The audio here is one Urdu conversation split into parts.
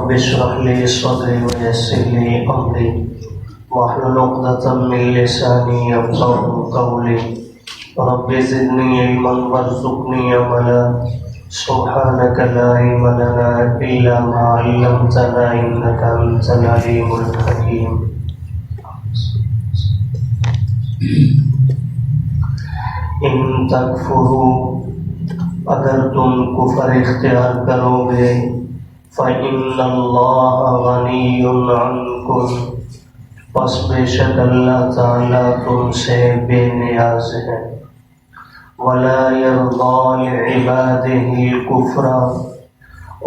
رب اشرح لي صدري ويسر لي أمري واحلل عقدة من لساني يفقهوا قولي رب زدني علما وارزقني عملا سبحانك لا علم لنا إلا ما علمتنا إنك أنت العليم الحكيم. ان تکفروا، اگر تم کفر اختیار کرو گے، فإن اللہ غنی عنکم، پس بے شک اللہ تعالیٰ تم سے بے نیاز ہے. ولا یرضی لعبادہ الکفر،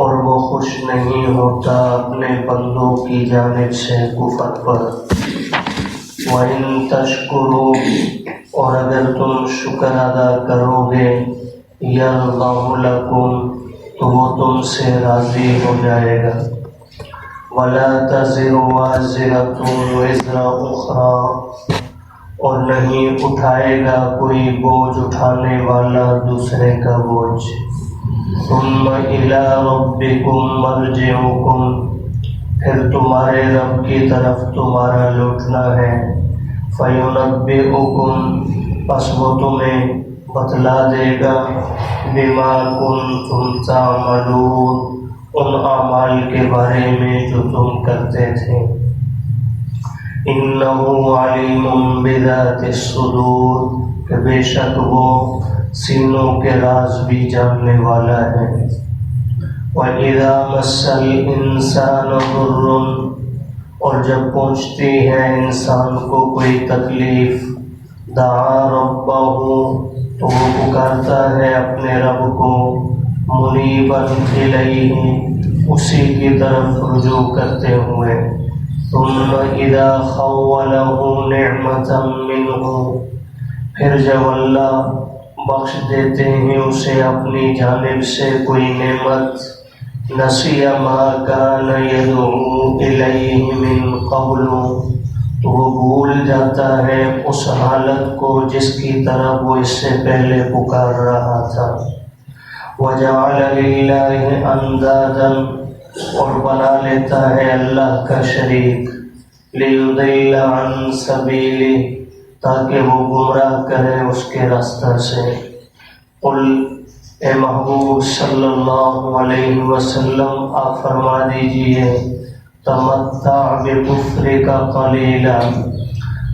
اور وہ خوش نہیں ہوتا اپنے بندوں کی جانب سے کفر پر. وَإِن تَشْكُرُوا، اور اگر تم شکر ادا کرو گے، یرضہ لکم، تو وہ تم سے راضی ہو جائے گا. وَلَا تَزِرُ وَازِرَةٌ وِزْرَ أُخْرَىٰ، اور نہیں اٹھائے گا کوئی بوجھ اٹھانے والا دوسرے کا بوجھ. ثُمَّ إِلَىٰ رَبِّكُمْ مَرْجِعُكُمْ، پھر تمہارے رب کی طرف تمہارا لوٹنا ہے. فَيُنَبِّئُكُمْ، پس وہ تمہیں بتلا دے گا، بِمَا كُنتُمْ تَعْمَلُونَ، ان اعمال کے بارے میں جو تم کرتے تھے. إِنَّهُ عَلِيمٌ بِذَاتِ الصُّدُورِ، کہ بے شک وہ سینوں کے راز بھی جاننے والا ہے. وَإِذَا مَسَّ الْإِنسَانَ ضُرٌّ، اور جب پہنچتی ہے انسان کو کوئی تکلیف، دعا ربہ، تو وہ پکارتا ہے اپنے رب کو، منیبا الیہ، اسی کی طرف رجوع کرتے ہوئے. ثم اذا خولہ نعمتا منہ، پھر جب اللہ بخش دیتے ہیں اسے اپنی جانب سے کوئی نعمت، نسی ما کان یدعو الیہ من قبل، تو وہ بھول جاتا ہے اس حالت کو جس کی طرف وہ اس سے پہلے پکار رہا تھا. وجعل للہ اندادا، اور بنا لیتا ہے اللہ کا شریک، لیضل عن سبیلہ، تاکہ وہ گمراہ کرے اس کے راستہ سے. قل، اے محبوب صلی اللہ علیہ وسلم آپ فرما دیجئے، تمتع بکفرک قلیلا،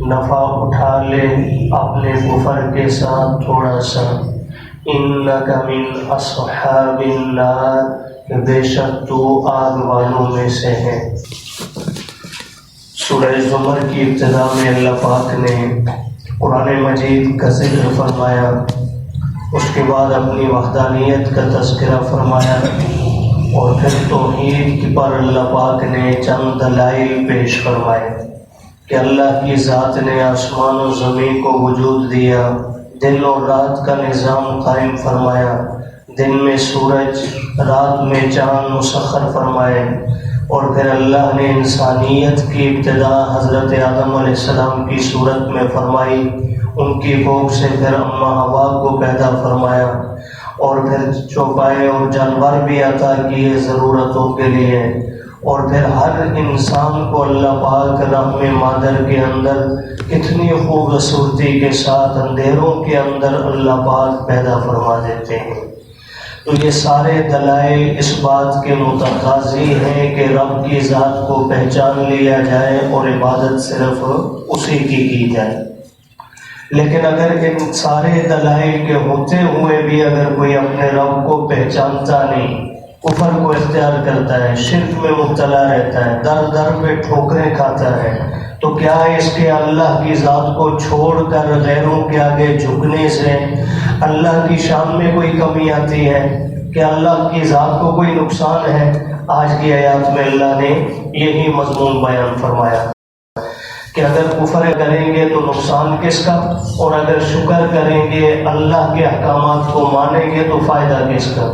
نفع اٹھا لے اپنے کفر کے ساتھ تھوڑا سا. انک من اصحاب النار، کہ بے شک تو آگ والوں میں سے ہے. سورہ زمر کی ابتدا میں اللہ پاک نے قرآن مجید کا ذکر فرمایا، اس کے بعد اپنی وحدانیت کا تذکرہ فرمایا، اور پھر توحید پر اللہ پاک نے چند دلائل پیش فرمائے کہ اللہ کی ذات نے آسمان و زمین کو وجود دیا، دن اور رات کا نظام قائم فرمایا، دن میں سورج، رات میں چاند مسخر فرمائے. اور پھر اللہ نے انسانیت کی ابتدا حضرت آدم علیہ السلام کی صورت میں فرمائی، ان کی کوکھ سے پھر اماں حوا کو پیدا فرمایا، اور پھر چوپائے اور جانور بھی عطا کیے ضرورتوں کے لیے. اور پھر ہر انسان کو اللہ پاک رحم مادر کے اندر کتنی خوبصورتی کے ساتھ اندھیروں کے اندر اللہ پاک پیدا فرما دیتے ہیں. تو یہ سارے دلائل اس بات کے متقاضی ہیں کہ رب کی ذات کو پہچان لیا جائے اور عبادت صرف اسی کی جائے. لیکن اگر ان سارے دلائل کے ہوتے ہوئے بھی اگر کوئی اپنے رب کو پہچانتا نہیں، کفر کو اختیار کرتا ہے، شرک میں مبتلا رہتا ہے، در در پہ ٹھوکریں کھاتا ہے، تو کیا اس کے اللہ کی ذات کو چھوڑ کر غیروں کے آگے جھکنے سے اللہ کی شان میں کوئی کمی آتی ہے؟ کہ اللہ کی ذات کو کوئی نقصان ہے؟ آج کی آیات میں اللہ نے یہی مضمون بیان فرمایا کہ اگر کفر کریں گے تو نقصان کس کا، اور اگر شکر کریں گے اللہ کے احکامات کو مانیں گے تو فائدہ کس کا.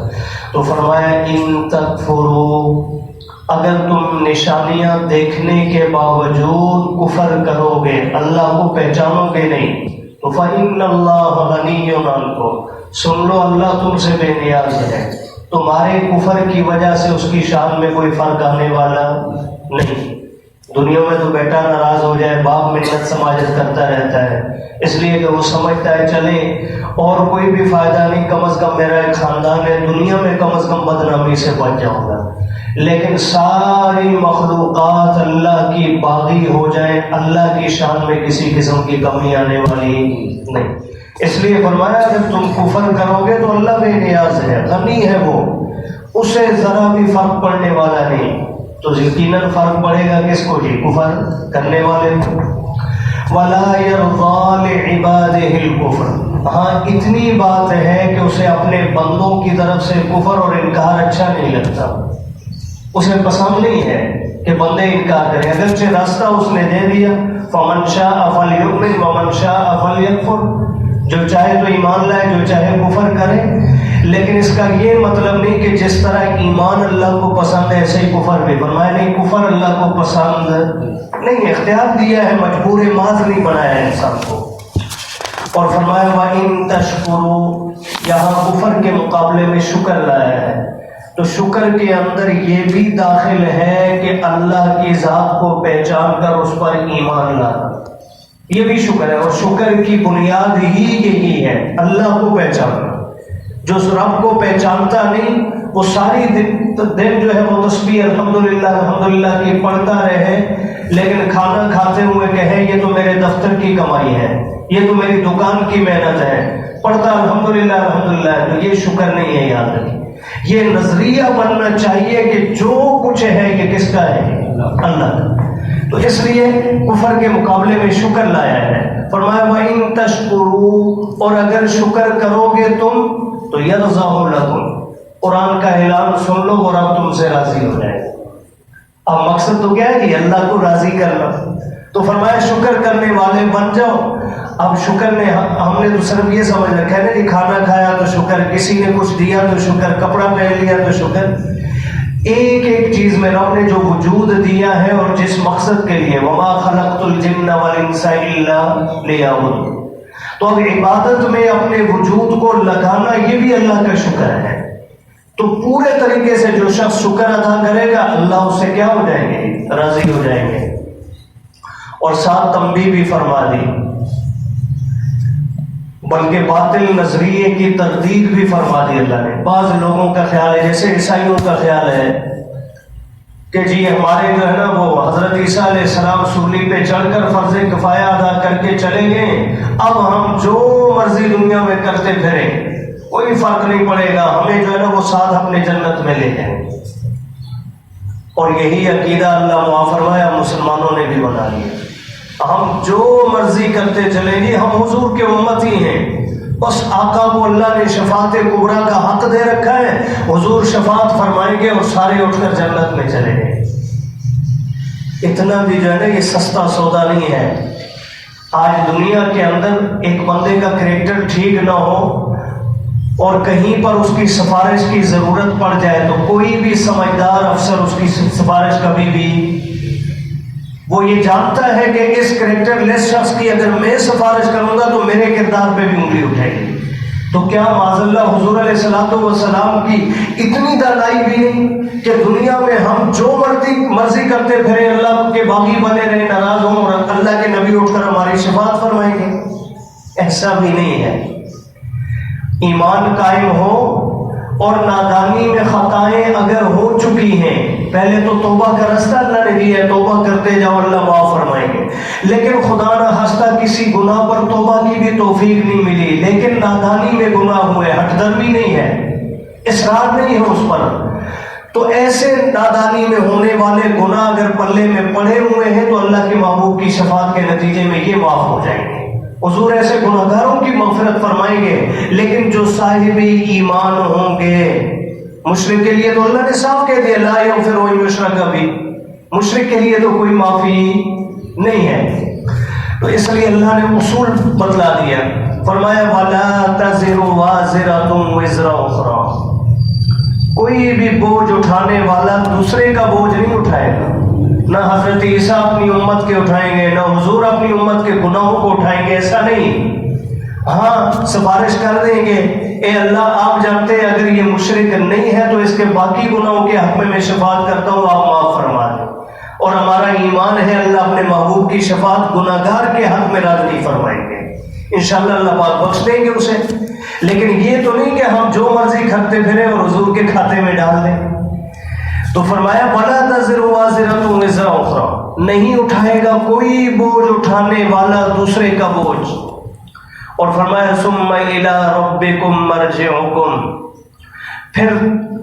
تو فرمایا ان تکفروا، اگر تم نشانیاں دیکھنے کے باوجود کفر کرو گے، اللہ کو پہچانو گے نہیں، تو فإن اللہ غنی عنکم، سن لو اللہ تم سے بے نیاز ہے. تمہارے کفر کی وجہ سے اس کی شان میں کوئی فرق آنے والا نہیں۔ دنیا میں تو بیٹا ناراض ہو جائے، باپ منت سماجت کرتا رہتا ہے، اس لیے کہ وہ سمجھتا ہے چلے اور کوئی بھی فائدہ نہیں، کم از کم میرا ایک خاندان ہے، دنیا میں کم از کم بدنامی سے بچ جاؤں گا۔ لیکن ساری مخلوقات اللہ کی باغی ہو جائیں، اللہ کی شان میں کسی قسم کی کمی آنے والی نہیں۔ اس لیے فرمایا جب تم کفر کرو گے تو اللہ بے نیاز ہے، غنی ہے، وہ اسے ذرا بھی فرق پڑنے والا نہیں، تو یقیناً فرق پڑے گا کس کو؟ جی کفر کرنے والے کو۔ وَلَا يَرْضَىٰ لِعِبَادِهِ الْكُفْرَ، ہاں اتنی بات ہے کہ اسے اپنے بندوں کی طرف سے کفر اور انکار اچھا نہیں لگتا، اسے پسند نہیں ہے کہ بندے انکار کریں، اگرچہ راستہ اس نے دے دیا، فَمَنْ شَاءَ فَلْيُؤْمِنْ وَمَنْ شَاءَ فَلْيَكْفُرْ، جو چاہے تو ایمان لائے، جو چاہے کفر کرے، لیکن اس کا یہ مطلب نہیں کہ جس طرح ایمان اللہ کو پسند ہے ایسے ہی کفر بھی۔ فرمایا نہیں، کفر اللہ کو پسند نہیں، اختیار دیا ہے، مجبور ماذ نہیں بنایا ہے انسان کو۔ اور فرمایا وَإِن تَشْكُرُوا، یہاں کفر کے مقابلے میں شکر لایا ہے، تو شکر کے اندر یہ بھی داخل ہے کہ اللہ کی ذات کو پہچان کر اس پر ایمان لانا، یہ بھی شکر ہے۔ اور شکر کی بنیاد ہی یہی ہے، اللہ کو پہچاننا۔ جو اس رب کو پہچانتا نہیں وہ ساری دن جو ہے وہ تسبیح الحمدللہ الحمدللہ کی پڑھتا رہے، لیکن کھانا کھاتے ہوئے کہے یہ تو میرے دفتر کی کمائی ہے، یہ تو میری دکان کی محنت ہے، پڑھتا الحمدللہ الحمدللہ، تو یہ شکر نہیں ہے۔ یاد رکھیں، یہ نظریہ بننا چاہیے کہ جو کچھ ہے یہ کس کا ہے؟ اللہ کا۔ تو اس لیے کفر کے مقابلے میں شکر لایا ہے۔ فرمایا وَإِن تَشْكُرُوا، اور اگر شکر کرو گے تم تو يَرْضَهُ لَكُمْ، قرآن کا اعلان سن لو اور اب تم سے راضی ہو جائے۔ اب مقصد تو کیا ہے کہ اللہ کو راضی کرنا، تو فرمایا شکر کرنے والے بن جاؤ۔ اب شکر نے ہم نے تو صرف یہ سمجھ رکھا ہے نا کہ کھانا کھایا تو شکر، کسی نے کچھ دیا تو شکر، کپڑا پہن لیا تو شکر۔ ایک ایک چیز میں رب نے جو وجود دیا ہے اور جس مقصد کے لیے، وَمَا خَلَقْتُ الْجِنَّ وَالْإِنسَ إِلَّا لِيَعْبُدُونِ، تو اب عبادت میں اپنے وجود کو لگانا یہ بھی اللہ کا شکر ہے۔ تو پورے طریقے سے جو شخص شکر ادا کرے گا اللہ اس سے کیا ہو جائیں گے؟ راضی ہو جائیں گے۔ اور ساتھ تنبیہ بھی فرما دی، بلکہ باطل نظریے کی تردید بھی فرما دی اللہ نے۔ بعض لوگوں کا خیال ہے، جیسے عیسائیوں کا خیال ہے کہ جی ہمارے جو ہے نا وہ حضرت عیسیٰ علیہ السلام سولی پہ چڑھ کر فرض کفایہ ادا کر کے چلے گئے، اب ہم جو مرضی دنیا میں کرتے پھریں کوئی فرق نہیں پڑے گا، ہمیں جو ہے نا وہ ساتھ اپنے جنت میں لے جائیں۔ اور یہی عقیدہ اللہ معاف فرمایا مسلمانوں نے بھی بنا لیا، ہم جو مرضی کرتے چلیں گے، ہم حضور کے امت ہی ہیں، بس آقا کو اللہ نے شفاعت کبریٰ کا حق دے رکھا ہے، حضور شفاعت فرمائیں گے اور سارے اٹھ کر جنت میں چلیں گے۔ اتنا بھی جو ہے نا یہ سستا سودا نہیں ہے۔ آج دنیا کے اندر ایک بندے کا کریکٹر ٹھیک نہ ہو اور کہیں پر اس کی سفارش کی ضرورت پڑ جائے تو کوئی بھی سمجھدار افسر اس کی سفارش کبھی بھی، وہ یہ جانتا ہے کہ اس کریکٹر لیس شخص کی اگر میں سفارش کروں گا تو میرے کردار پہ بھی انگلی اٹھے گی۔ تو کیا معاذ اللہ حضور علیہ الصلوۃ والسلام کی اتنی دانائی بھی نہیں کہ دنیا میں ہم جو مرضی کرتے پھرے، اللہ کے باغی بنے رہے، ناراض ہوں اور اللہ کے نبی اٹھ کر ہماری شفاعت فرمائیں گے؟ ایسا بھی نہیں ہے۔ ایمان قائم ہو اور نادانی میں خطائیں اگر ہو چکی ہیں، پہلے تو توبہ کا راستہ اللہ نے دیا ہے، توبہ کرتے جاؤ اللہ معاف فرمائیں گے، لیکن خدا نہ خواستہ کسی گناہ پر توبہ کی بھی توفیق نہیں ملی، لیکن نادانی میں گناہ ہوئے، ہٹ درمی نہیں ہے، اصرار نہیں ہے اس پر، تو ایسے نادانی میں ہونے والے گناہ اگر پلے میں پڑے ہوئے ہیں تو اللہ کے محبوب کی شفاعت کے نتیجے میں یہ معاف ہو جائیں گے۔ حضور ایسے گناہگاروں کی مغفرت فرمائیں گے، لیکن جو صاحب ایمان ہوں گے، مشرک کے لیے تو اللہ نے صاف کہہ دیا لا یغفر ان یشرک بہ، مشرک کے لیے تو کوئی معافی نہیں ہے۔ تو اس لیے اللہ نے اصول بتلا دیا، فرمایا وَلَا تَزِرُ وَازِرَةٌ وِزْرَ أُخْرَىٰ، کوئی بھی بوجھ اٹھانے والا دوسرے کا بوجھ نہیں اٹھائے گا، نہ حضرت عیسیٰ اپنی امت کے اٹھائیں گے، نہ حضور اپنی امت کے گناہوں کو اٹھائیں گے، ایسا نہیں۔ ہاں سفارش کر دیں گے اے اللہ آپ جانتے ہیں اگر یہ مشرک نہیں ہے تو اس کے باقی گناہوں کے حق میں شفاعت کرتا ہوں آپ معاف فرما دیں. اور ہمارا ایمان ہے اللہ اپنے محبوب کی شفاعت گناہگار کے حق میں راضی نہیں فرمائیں گے. انشاءاللہ اللہ پاک بخش دیں گے اسے. لیکن یہ تو نہیں کہ ہم جو مرضی کھاتے پھریں اور حضور کے کھاتے میں ڈال دیں. تو فرمایا وَلَا تَزِرُ وَازِرَةٌ وِزْرَ أُخْرَىٰ, نہیں اٹھائے گا کوئی بوجھ اٹھانے والا دوسرے کا بوجھ. اور فرمایا ثُمَّ إِلَىٰ رَبِّكُمْ مَرْجِعُكُمْ, پھر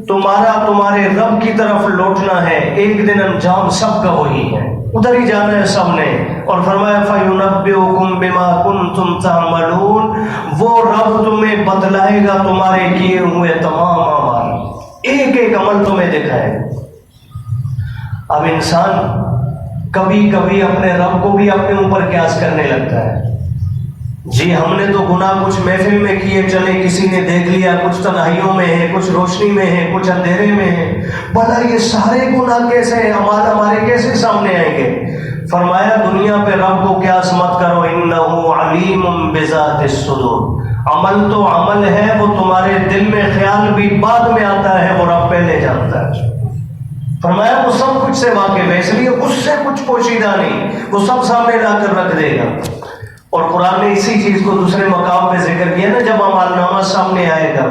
تمہارے رب کی طرف لوٹنا ہے. ایک دن انجام سب کا وہی ہے, ادھر ہی جانا ہے سب نے. اور فرمایا فَيُنَبِّئُكُم بِمَا كُنتُمْ تَعْمَلُونَ, وہ رب تمہیں بتلائے گا تمہارے کیے ہوئے تمام اعمال, ایک ایک عمل تمہیں دکھائے. اب انسان کبھی کبھی اپنے رب کو بھی اپنے اوپر قیاس کرنے لگتا ہے. جی ہم نے تو گناہ کچھ محفل میں کیے چلے, کسی نے دیکھ لیا, کچھ تنہائیوں میں ہے, کچھ روشنی میں ہے, کچھ اندھیرے میں ہے, بھلا یہ سارے گناہ کیسے اعمال ہمارے کیسے سامنے آئیں گے؟ فرمایا دنیا پہ رب کو قیاس مت کرو, انہ علیم بذات الصدور, عمل تو عمل ہے, وہ تمہارے دل میں خیال بھی بعد میں آتا ہے, وہ رب پہلے جانتا ہے. فرمایا وہ سب کچھ سے واقف ہے, اس لیے اس سے کچھ پوشیدہ نہیں, وہ سب سامنے لا کر رکھ دے گا. اور قرآن نے اسی چیز کو دوسرے مقام پہ ذکر کیا نا, جب عمل نامہ سامنے آئے گا.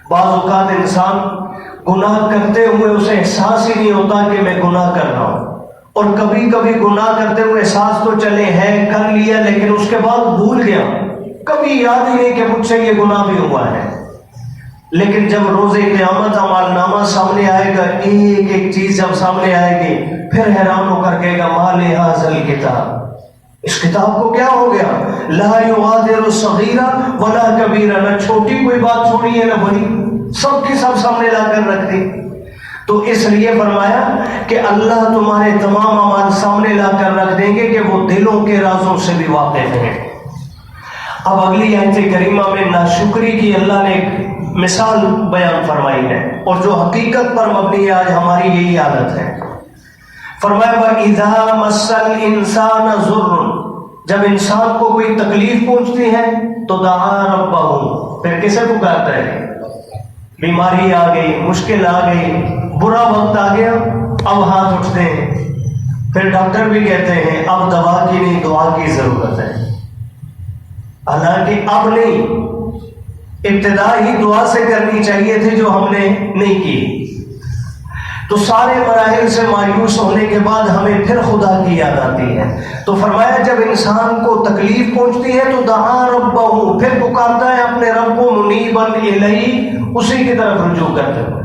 بعض اوقات انسان گناہ کرتے ہوئے اسے احساس ہی نہیں ہوتا کہ میں گناہ کر رہا ہوں, اور کبھی کبھی گناہ کرتے ہوئے احساس تو چلے ہے کر لیا, لیکن اس کے بعد بھول گیا, کبھی یاد ہی نہیں کہ مجھ سے یہ گناہ بھی ہوا ہے. لیکن جب روز قیامت عمل نامہ سامنے آئے گا, ایک ایک چیز جب سامنے آئے گی, پھر حیران ہو کر کہے گا ما لہذا الکتاب, اس کتاب کو کیا ہو گیا؟ لا یغادر صغیرہ ولا کبیرہ, نہ چھوٹی کوئی بات چھوڑی ہے نہ بڑی, سب کی سب سامنے لا کر رکھ دی. تو اس لیے فرمایا کہ اللہ تمہارے تمام اعمال سامنے لا کر رکھ دیں گے کہ وہ دلوں کے رازوں سے بھی واقف ہیں. اب اگلی آیت کریمہ میں ناشکری کی اللہ نے ایک مثال بیان فرمائی ہے, اور جو حقیقت پر مبنی ہے آج ہماری یہی عادت ہے. فرمایا وَإِذَا مَسَّ الْإِنسَانَ ضُرٌّ, جب انسان کو کوئی تکلیف پہنچتی ہے تو دعا ربہ, پھر کسے پکارتا ہے؟ بیماری آ گئی, مشکل آ گئی, برا وقت آ گیا, اب ہاتھ اٹھتے ہیں. پھر ڈاکٹر بھی کہتے ہیں اب دوا کی نہیں دعا کی ضرورت ہے. حالانکہ اب نہیں, ابتدا ہی دعا سے کرنی چاہیے تھی جو ہم نے نہیں کی. تو سارے مراحل سے مایوس ہونے کے بعد ہمیں پھر خدا کی یاد آتی ہے. تو فرمایا جب انسان کو تکلیف پہنچتی ہے تو دعا ربہ, پھر پکارتا ہے اپنے رب کو, منیبا الیہ, اسی کی طرف رجوع کرتے ہوئے.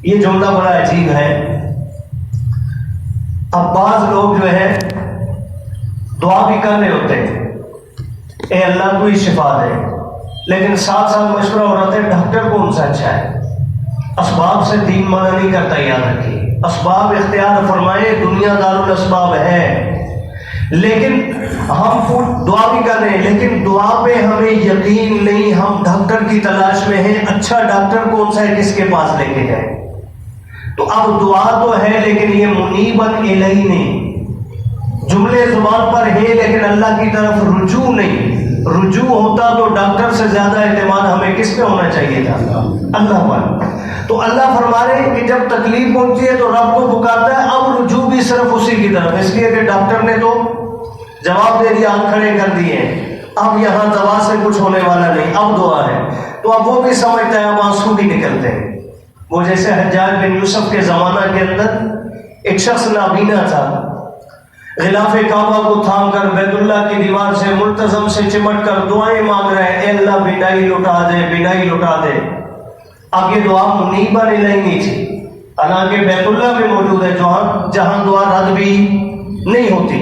یہ جملہ بڑا عجیب ہے. اب بعض لوگ جو ہے دعا بھی کر رہے ہوتے ہیں اے اللہ تو ہی شفا دے, لیکن ساتھ ساتھ مشورہ ہو رہا تھا ڈاکٹر کون سا اچھا ہے. اسباب سے دین منع نہیں کرتا, یاد رکھیے اسباب اختیار فرمائے, دنیا دار الاسباب ہے, لیکن ہم دعا بھی کر رہے ہیں, لیکن دعا پہ ہمیں یقین نہیں, ہم ڈاکٹر کی تلاش میں ہیں, اچھا ڈاکٹر کون سا ہے کس کے پاس لے کے جائیں. تو اب دعا تو ہے لیکن یہ منیبا الیہ نہیں, جملے زبان پر ہے لیکن اللہ کی طرف رجوع نہیں. رجوع ہوتا تو ڈاکٹر سے زیادہ اعتماد ہمیں کس پہ ہونا چاہیے تھا؟ اللہ پر. تو اللہ فرما رہے ہیں کہ جب تکلیف پہنچتی ہے تو رب کو پکارتا ہے, اب رجوع بھی صرف اسی کی طرف, اس لیے کہ ڈاکٹر نے تو جواب دے دیا, ہاتھ کھڑے کر دیے, اب یہاں دوا سے کچھ ہونے والا نہیں, اب دعا ہے. تو اب وہ بھی سمجھتا ہے, اب آنسو بھی نکلتے ہیں. وہ جیسے حجاج بن یوسف کے زمانہ کے اندر ایک شخص نابینا تھا, غلاف کعبہ کو تھام کر بیت اللہ کی دیوار سے ملتزم سے چمٹ کر دعائیں مانگ رہے ہیں, اے اللہ بینائی لوٹا دے, بینائی لوٹا دے. اب یہ دعا منیبا الیہ نہیں تھی, حالانکہ بیت اللہ میں موجود ہے جہاں دعا رد بھی نہیں ہوتی.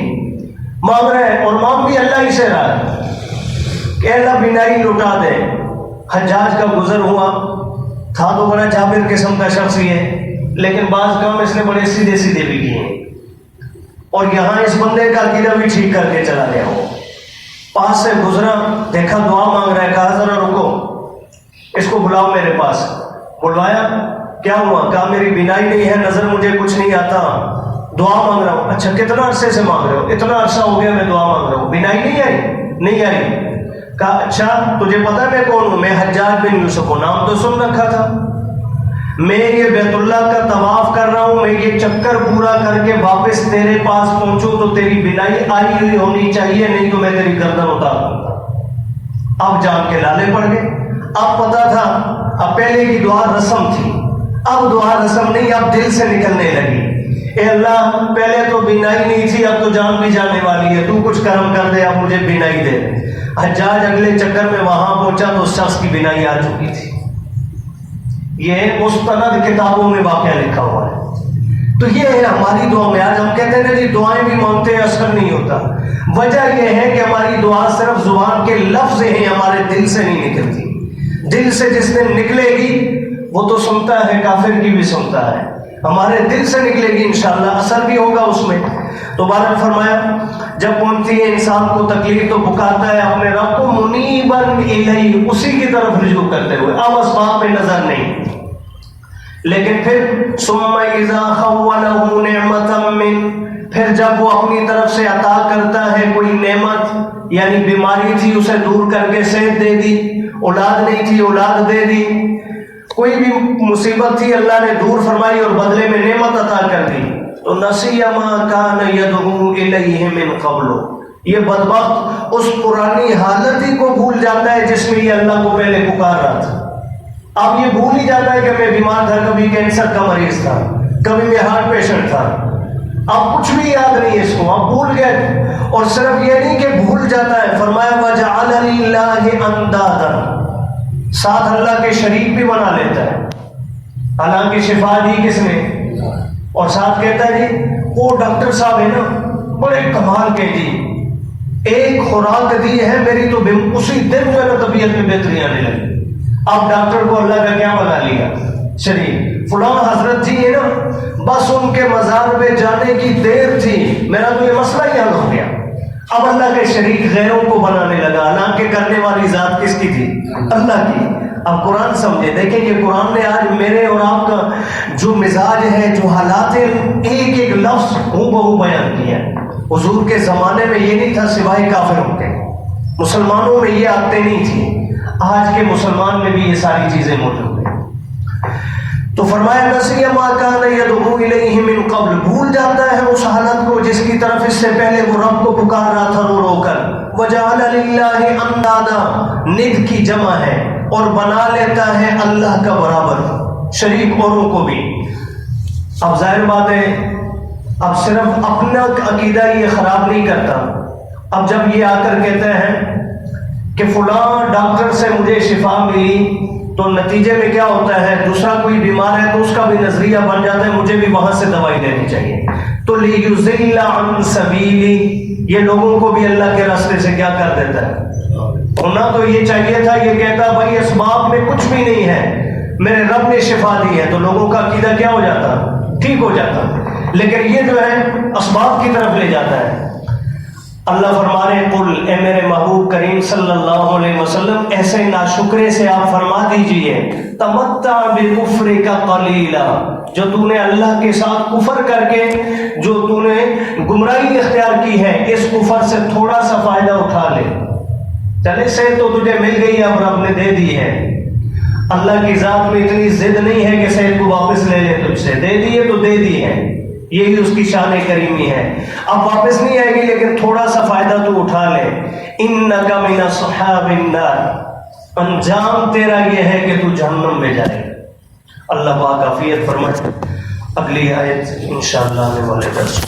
مانگ رہے ہیں اور مانگ بھی اللہ ہی سے رہا ہے کہ اللہ بینائی لوٹا دے. حجاج کا گزر ہوا تھا تو بڑا جابر قسم کا شخص ہی ہے, لیکن بعض کام اس نے بڑے سیدھے سیدھے بھی کیے ہیں, اور یہاں اس بندے کا عقیدہ بھی ٹھیک کر کے چلا گیا. وہ پاس سے گزرا, دیکھا دعا مانگ رہا ہے, کہا ذرا رکو, اس کو بلاؤ میرے پاس. بلوایا, کیا ہوا؟ کہا میری بینائی نہیں ہے, نظر مجھے کچھ نہیں آتا, دعا مانگ رہا ہوں. اچھا کتنا عرصے سے مانگ رہے ہو؟ اتنا عرصہ ہو گیا میں دعا مانگ رہا ہوں, بینائی نہیں آئی؟ نہیں آئی. کہا اچھا تجھے پتا میں کون ہوں؟ میں حجاج بن یوسف ہوں، نام تو سن رکھا تھا، میں یہ بیت اللہ کا طواف کر رہا ہوں، میں یہ چکر پورا کر کے واپس تیرے پاس پہنچوں تو تیری بینائی آئی ہوئی ہونی چاہیے، نہیں تو میں تیری گردن اتار دوں گا۔ اب جان کے لالے پڑ گئے، اب پتا تھا، اب پہلے کی دعا رسم تھی، اب دعا رسم نہیں، اب دل سے نکلنے لگی، اے اللہ پہلے تو بینائی نہیں تھی، اب تو جان بھی جانے والی ہے، تو کچھ کرم کر دے، اب مجھے بینائی دے۔ حجاج اگلے چکر میں وہاں پہنچا تو اس شخص کی بینائی آ چکی تھی۔ یہ مستند کتابوں میں واقعہ لکھا ہوا ہے۔ تو یہ ہے ہماری دعا میں، آج ہم کہتے ہیں جی دعائیں بھی مانگتے ہیں، اثر نہیں ہوتا۔ وجہ یہ ہے کہ ہماری دعا صرف زبان کے لفظ ہیں، ہمارے دل سے نہیں نکلتی۔ دل سے جس دن نکلے گی وہ تو سنتا ہے، کافر کی بھی سنتا ہے، ہمارے دل سے نکلے گی انشاءاللہ، اثر بھی ہوگا اس میں۔ تو بارہ فرمایا جب پہنچتی ہے انسان کو تکلیف تو پکارتا ہے اپنے رب کو منیباً الیہ، اسی کی طرف رجوع کرتے ہوئے، اب اسباب پہ نظر نہیں۔ لیکن پھر ثم اذا خولہ نعمتا من، پھر جب وہ اپنی طرف سے عطا کرتا ہے کوئی نعمت، یعنی بیماری تھی اسے دور کر کے صحت دے دی، اولاد نہیں تھی اولاد دے دی، کوئی بھی مصیبت تھی اللہ نے دور فرمائی اور بدلے میں نعمت عطا کر دی، تو نسی ما کان یدعو الیہ من قبل، یہ بدبخت اس پرانی حالت ہی کو بھول جاتا ہے جس میں یہ اللہ کو پہلے پکار رہا تھا۔ اب یہ بھول ہی جاتا ہے کہ میں بیمار تھا، کبھی کینسر کا مریض تھا، کبھی میں ہارٹ پیشنٹ تھا، اب کچھ بھی یاد نہیں ہے اس کو، اب بھول گئے۔ اور صرف یہ نہیں کہ بھول جاتا ہے، فرمایا وَجَعَلَ لِلَّهِ أَنْدَادًا، ساتھ اللہ کے شریک بھی بنا لیتا ہے، حالانکہ شفا دی کس نے، اور ساتھ کہتا ہے جی وہ ڈاکٹر صاحب ہے نا بڑے کمال کے، جی ایک خوراک دی ہے میری تو اسی دن جو ہے نا طبیعت میں بہتری آنے لگی۔ اب ڈاکٹر کو اللہ کا کیا بنا لیا، شریک، فلاں حضرت جی ہے نا بس ان کے مزار پہ جانے کی دیر تھی، میرا تو یہ مسئلہ ہی حل ہو گیا۔ اب اللہ کے شریک غیروں کو بنانے لگا، حالانکہ کرنے والی ذات کس کی تھی، اللہ کی۔ اب قرآن سمجھے، دیکھیں یہ قرآن نے آج میرے اور آپ کا جو مزاج ہے، جو حالات ہیں، ایک ایک لفظ ہو بہو بیان کیا ہے۔ حضور کے زمانے میں یہ نہیں تھا سوائے کافروں کے، مسلمانوں میں یہ عادتیں نہیں تھی، آج کے مسلمان میں بھی یہ ساری چیزیں موجود ہیں۔ تو فرمایا نسی ما کان یدعو الیہ من قبل، بھول جاتا ہے اس حالت کو جس کی طرف اس سے پہلے وہ رب کو پکار رہا تھا رو رو کر۔ وجعل للہ اندادا، ند کی جمع ہے، اور بنا لیتا ہے اللہ کا برابر شریک اوروں کو بھی۔ اب ظاہر بات ہے، اب صرف اپنا عقیدہ یہ خراب نہیں کرتا، اب جب یہ آ کر کہتے ہیں کہ فلاں ڈاکٹر سے مجھے شفا ملی، تو نتیجے میں کیا ہوتا ہے، دوسرا کوئی بیمار ہے تو اس کا بھی نظریہ بن جاتا ہے مجھے بھی وہاں سے دوائی لینی چاہیے۔ تو لیضل عن سبیلی، یہ لوگوں کو بھی اللہ کے راستے سے کیا کر دیتا ہے۔ ہونا تو یہ چاہیے تھا، یہ کہتا بھائی اسباب میں کچھ بھی نہیں ہے، میرے رب نے شفا دی ہے، تو لوگوں کا عقیدہ کیا ہو جاتا، ٹھیک ہو جاتا۔ لیکن یہ جو ہے اسباب کی طرف لے جاتا ہے۔ اللہ فرما رہے قل، اے میرے محبوب کریم صلی اللہ علیہ وسلم ایسے ناشکرے سے آپ فرما دیجئے تمتع بکفرک قلیلا، جو تو نے اللہ کے ساتھ کفر کر کے جو تو نے گمراہی اختیار کی ہے، اس کفر سے تھوڑا سا فائدہ اٹھا لے۔ چلے سے تو تجھے مل گئی، اب رب نے دے دی ہے، اللہ کی ذات میں اتنی ضد نہیں ہے کہ صحت کو واپس لے لے تجھ سے، دے دی ہے تو دے دی ہے، یہی اس کی شان کریمی ہے۔ اب واپس نہیں آئے گی لیکن تھوڑا سا فائدہ تو اٹھا لے۔ انک من اصحاب النار، انجام تیرا یہ ہے کہ تو جہنم میں جائے۔ اللہ پاک عافیت فرمائے۔ اگلی آیت انشاءاللہ آنے والے درس